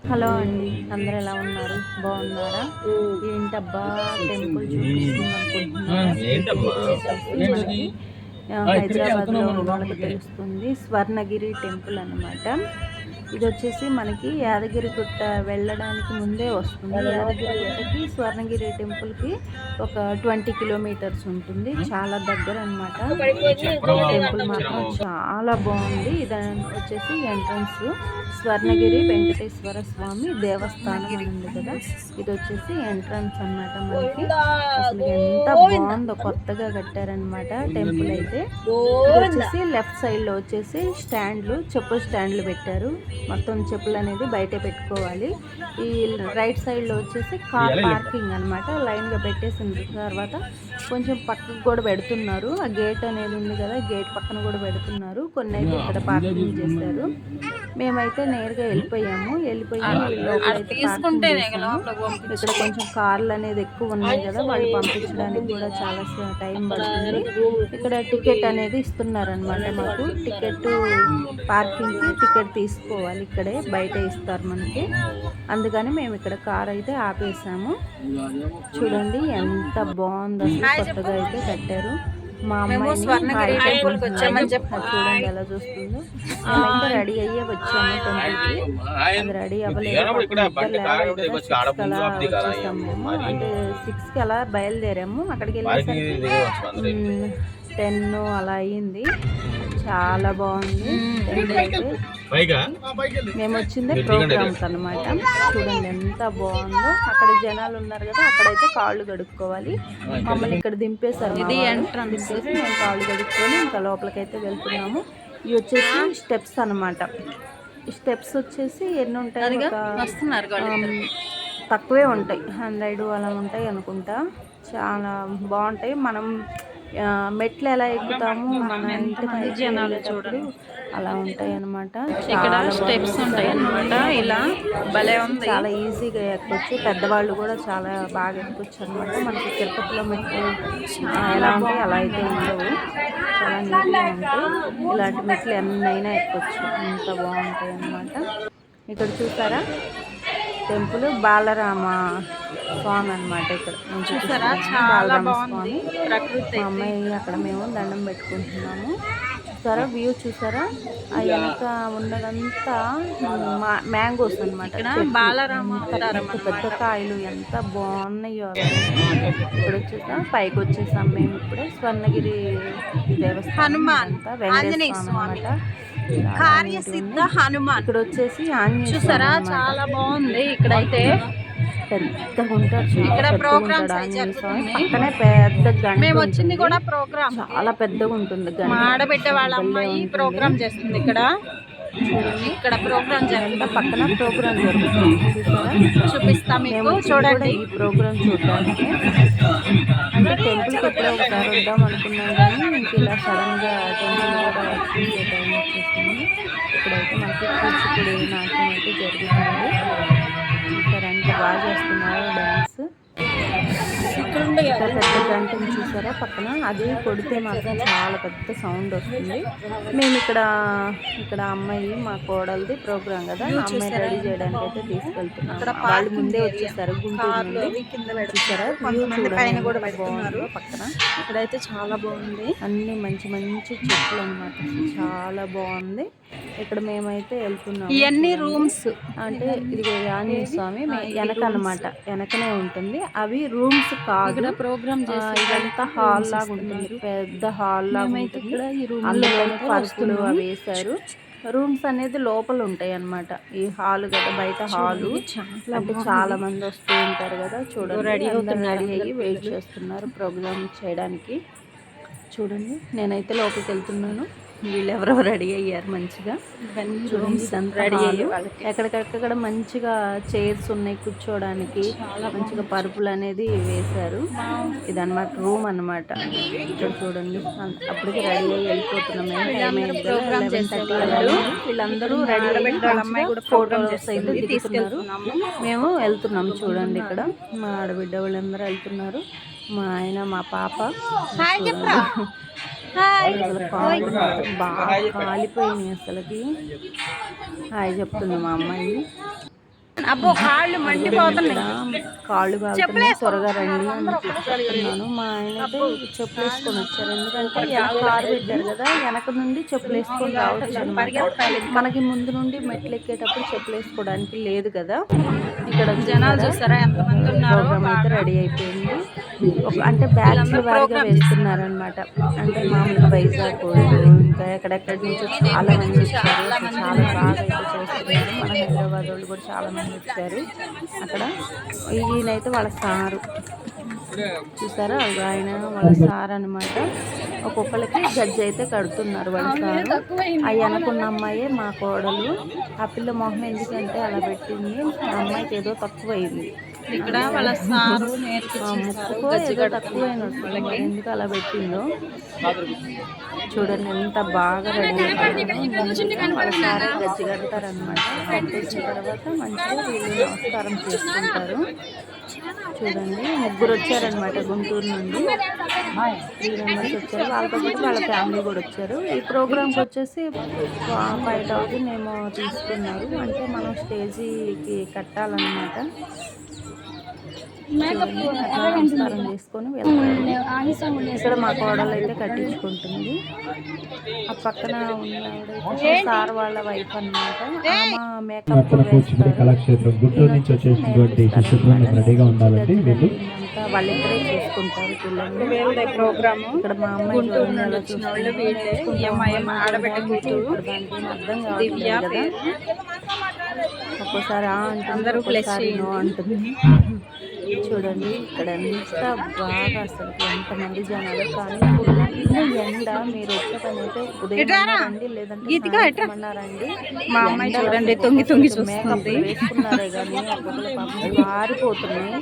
Hello అండి, అందరు ఎలా ఉన్నారు? బాగున్నారా? ఏంటబ్బా టెంపుల్ చూపిస్తుంది అనుకుంటున్నారా? మనకి హైదరాబాద్లో ఉన్న వాళ్ళకి తెలుస్తుంది. స్వర్ణగిరి టెంపుల్ అన్నమాట. ఇది వచ్చేసి మనకి యాదగిరిగుట్ట వెళ్ళడానికి ముందే వస్తుంది. యాదగిరిగుట్టకి స్వర్ణగిరి టెంపుల్కి ఒక 20 కిలోమీటర్స్ ఉంటుంది. చాలా దగ్గర అనమాట. టెంపుల్ మాత్రం చాలా బాగుంది. ఇది వచ్చేసి ఎంట్రన్స్. స్వర్ణగిరి వెంకటేశ్వర స్వామి దేవస్థానం అని ఉంది కదా, ఇది వచ్చేసి ఎంట్రన్స్ అన్నమాట. మనకి అసలు ఎంత బాగుందో, కొత్తగా కట్టారనమాట టెంపుల్ అయితే. ఇది వచ్చేసి లెఫ్ట్ సైడ్ లో వచ్చేసి స్టాండ్లు, చెప్పుల స్టాండ్లు పెట్టారు. మొత్తం చెప్పులు అనేది బయటే పెట్టుకోవాలి. ఈ రైట్ సైడ్ లో వచ్చేసి కార్ పార్కింగ్ అనమాట. లైన్ గా పెట్టేసిన తర్వాత కొంచెం పక్కకు కూడా పెడుతున్నారు. ఆ గేట్ అనేది ఉంది కదా, గేట్ పక్కన కూడా పెడుతున్నారు. కొన్ని అయితే ఇక్కడ పార్కింగ్ చేశారు. మేమైతే నేరుగా వెళ్ళిపోయాము. లోపలైతే ఇక్కడ కొంచెం కార్లు అనేది ఎక్కువ ఉన్నాయి కదా, వాళ్ళు పంపించడానికి కూడా చాలా టైం పడుతుంది. ఇక్కడ టికెట్ అనేది ఇస్తున్నారు అనమాట. మాకు టికెట్, పార్కింగ్ కి టికెట్ తీసుకోవాలి. ఇక్కడే బయట ఇస్తారు మనకి. అందుకని మేము ఇక్కడ కార్ అయితే ఆపేసాము. చూడండి ఎంత బాగుందో, కొత్తగా అయితే కట్టారు. మా అమ్మాయి చూడండి ఎలా చూస్తుందో. మేమైతే రెడీ అయ్యే వచ్చాము టెంపుల్కి. అది రెడీ అవ్వలేదు, వచ్చేసాము మేము. అంటే 6కి అలా బయలుదేరాము. అక్కడికి వెళ్ళేసరికి 10 అలా అయ్యింది. చాలా బాగుంది టెంపుల్ అయితే. మేము వచ్చింది ప్రోగ్రామ్స్ అనమాట. చూడండి ఎంత బాగుందో. అక్కడ జనాలు ఉన్నారు కదా, అక్కడైతే కాళ్ళు కడుక్కోవాలి. మమ్మల్ని ఇక్కడ దింపేశారు. ఇది ఎంట్రన్స్ దింపేసి మేము కాళ్ళు కడుక్కొని ఇంకా లోపలికైతే వెళ్తున్నాము. ఇవి వచ్చేసి స్టెప్స్ అనమాట. ఈ స్టెప్స్ వచ్చేసి ఎన్ని ఉంటాయి, తక్కువే ఉంటాయి, 100 అలా ఉంటాయి అనుకుంటా. చాలా బాగుంటాయి. మనం మెట్లు ఎలా ఎక్కుతాము మన ఇంటి జనాలు చూడరు, అలా ఉంటాయి అనమాట. ఇక్కడ స్టెప్స్ ఉంటాయి అనమాట. ఇలా భలే ఉంది, చాలా ఈజీగా ఎక్కొచ్చు. పెద్దవాళ్ళు కూడా చాలా బాగా ఎక్కొచ్చు అనమాట. మనకి తిరుపతిలో మెట్లు ఎలా ఉంటాయి అలా అయితే ఉండవు, చాలా నీట్గా ఉంటాయి. ఇలాంటి మెట్లు ఎన్నైనా ఎక్కొచ్చు, అంత బాగుంటాయి అనమాట. ఇక్కడ చూసారా టెంపుల్ బాలరామ స్వామి అనమాట. ఇక్కడ చూసారా చాలా బాగుంది ప్రకృతి. మా అమ్మాయి అక్కడ మేము దండం పెట్టుకుంటున్నాము. చూసారా వ్యూ, చూసారా ఆ వెనక ఉన్నదంతా మ్యాంగోస్ అనమాట. పెద్ద కాయలు ఎంత బాగున్నాయో. ఇక్కడ వచ్చేసా పైకి వచ్చేసాం మేము. ఇప్పుడే స్వర్ణగిరి దేవస్థానం అంతా వెంకటేశ్వర స్వామి అనమాట. కార్యసిద్ధ హనుమాన్. ఇక్కడ వచ్చేసి చూసారా చాలా బాగుంది. ఇక్కడైతే పెద్దగా ఉంటాడు. ఇక్కడ ప్రోగ్రామ్స్ పక్కనే పెద్ద గంట. మేము వచ్చింది కూడా ప్రోగ్రామ్, చాలా పెద్దగా ఉంటుంది. ఆడబిడ్డ వాళ్ళ అమ్మాయి ప్రోగ్రామ్ చేస్తుంది ఇక్కడ. ఇక్కడ ప్రోగ్రామ్ జరుగుతుంది, పక్కన ప్రోగ్రామ్ జరుగుతుంది. చూపిస్తాం మీకు, చూడండి. ఈ ప్రోగ్రామ్ చూడడానికి అంటే టెంపుల్కి ఎప్పుడో ఒకసారి వద్దాం అనుకున్నాం, కానీ ఇంక ఇలా సడన్గా టెంపుల్ కూడా చూసే టైం వచ్చేసింది. ఇప్పుడైతే మనకి కూచిపూడి నాట్యం అయితే జరుగుతుంది. ఇక్కడ ఎంత బాగా చేస్తున్నారు డ్యాన్స్. పెద్ద గంటను చూసారా పక్కన, అది కొడితే మాత్రం చాలా పెద్ద సౌండ్ వస్తుంది. మేము ఇక్కడ అమ్మాయి మా కోడలది ప్రోగ్రాం కదా, అమ్మాయి రెడీ చేయడానికి అయితే తీసుకెళ్తున్నాం. వాళ్ళు ముందే వచ్చేసారు గుంటూరు నుండి. చూసారా పైన కూడా పెడుతున్నారు పక్కన. ఇక్కడైతే చాలా బాగుంది, అన్ని మంచి మంచి చెట్లు అనమాట. చాలా బాగుంది. ఇక్కడ మేమైతే వెళ్తున్నాం. ఇవన్నీ రూమ్స్ అంటే ఇది ఆంజనేయ స్వామి వెనక అనమాట, వెనకనే ఉంటుంది. అవి రూమ్స్ కాదు, ప్రోగ్రామ్ ఇదంతా హాల్ లాగా ఉంటుంది. పెద్ద హాల్ లాగా ఉంటుంది. అందులోనే పరుపులు అవి వేశారు. రూమ్స్ అనేది లోపల ఉంటాయి అన్నమాట. ఈ హాల్ కదా, బయట హాలు. అంటే చాలా మంది వస్తూ ఉంటారు కదా. చూడండి రెడీ అయ్యి వెయిట్ చేస్తున్నారు ప్రోగ్రామ్ చేయడానికి. చూడండి నేనైతే లోపలికి వెళ్తున్నాను. వీళ్ళు ఎవరో రెడీ అయ్యారు మంచిగా. రెడీ అయ్యి ఎక్కడికక్కడ మంచిగా చైర్స్ ఉన్నాయి కూర్చోడానికి, మంచిగా పరుపులు అనేది వేశారు. ఇదన్నమాట రూమ్ అన్నమాట. ఇక్కడ చూడండి అప్పటికి రెడీ అయ్యి వెళ్ళిపోతున్నాం. 11:30 వీళ్ళందరూ రెడీ అయ్యి ఫోటోస్ అయితే దిగుతున్నారు. మేము వెళ్తున్నాం. చూడండి ఇక్కడ మా ఆడబిడ్డ వాళ్ళందరూ వెళ్తున్నారు. మా ఆయన మా పాప బాగా కాలిపోయినాయి అసలుకి. హాయ్ చెప్తుంది మా అమ్మాయి. అబ్బో కాళ్ళు మండిపోతున్నాయి, కాళ్ళు బాగుతున్నాయి, త్వరగా రండి అని చెప్తున్నాను. మా ఆయన అయితే చెప్పులు వేసుకొని వచ్చారు, ఎందుకంటే వెనక కారు పెట్టారు కదా, వెనక నుండి చెప్పులు వేసుకొని రావచ్చు అనమాట. మనకి ముందు నుండి మెట్లు ఎక్కేటప్పుడు చెప్పులు వేసుకోవడానికి లేదు కదా. ఇక్కడ జనాలు చూస్తారా ఎంతమంది ఉన్నారు. ప్రోగ్రామ్ అయితే రెడీ అయిపోయింది. అంటే బ్యాచ్ వారిగా వేస్తున్నారు అనమాట. అంటే మామూలుగా వైజాగ్ ఇంకా ఎక్కడెక్కడి నుంచో చాలా మంది వచ్చారు. చాలా బాగా అయితే చేస్తున్నారు. మన హైదరాబాద్ వాళ్ళు కూడా చాలా మంది వచ్చారు. అక్కడ ఈయనైతే వాళ్ళ సారు చూసారా, ఆయన వాళ్ళ సార్ అనమాట. ఒక్కొక్కరికి జడ్జి అయితే కడుతున్నారు వాళ్ళ సారు. అవి అనుకున్న అమ్మాయే మా కోడలు. ఆ పిల్ల మొహం ఎందుకంటే అలా పెట్టింది, ఆ అమ్మాయికి ఏదో తక్కువ అయింది. ఇక్కడ వాళ్ళ సారు ముక్కుకో ఏదో తక్కువైనట్టు, ఎందుకు అలా పెట్టిందో చూడండి. ఎంత బాగా రెడీ అయిపోయిందో. వాళ్ళ సారు గజ్జి కడతారనమాట. కట్టేసిన తర్వాత మంచిగా వీళ్ళు నమస్కారం చేసుకుంటారు. చూడండి, ముగ్గురు వచ్చారనమాట గుంటూరు నుండి. 3 మెంబర్స్ వచ్చారు. వాళ్ళతో పాటు వాళ్ళ ఫ్యామిలీ కూడా వచ్చారు. ఈ ప్రోగ్రామ్కి వచ్చేసి 5000 ఏమో తీసుకున్నారు. అంటే మనం స్టేజీకి కట్టాలన్నమాట. నమస్కారం చేసుకొని వెళ్తారు. ఇక్కడ మా కోడలు అయితే కట్టించుకుంటుంది. ఆ పక్కన ఉన్నవాడైతే సార్ వాళ్ళ వైఫ్ అనమాట. మేకప్ కళాక్షేత్రం గుంటూరు నుంచి వచ్చేసినటువంటి శిశుత్వం రెడీగా ఉండాలండి. వాళ్ళిద్దరే చూసుకుంటారు పిల్లల్ని. ప్రోగ్రామ్ ఇక్కడ మా అమ్మాయి ఆడబిడ్డ కూతురు, అర్థం కాదు కదా. ఒక్కోసారి అంటుంది, ఒక్కోసారి నో అంటుంది. చూడండి ఇక్కడ ఎంత బాగా, అసలు ఎంతమంది జనాలు. కానీ ఫుల్ ఎండ. మీరు వచ్చే పని అయితే ఉదయం రండి, లేదంటే రండి. మా అమ్మాయి చూడండి తొంగి తొంగి చూస్తుంది. వేసుకున్నారే కానీ ఒక్కొక్కరు పాపం మారిపోతున్నాయి.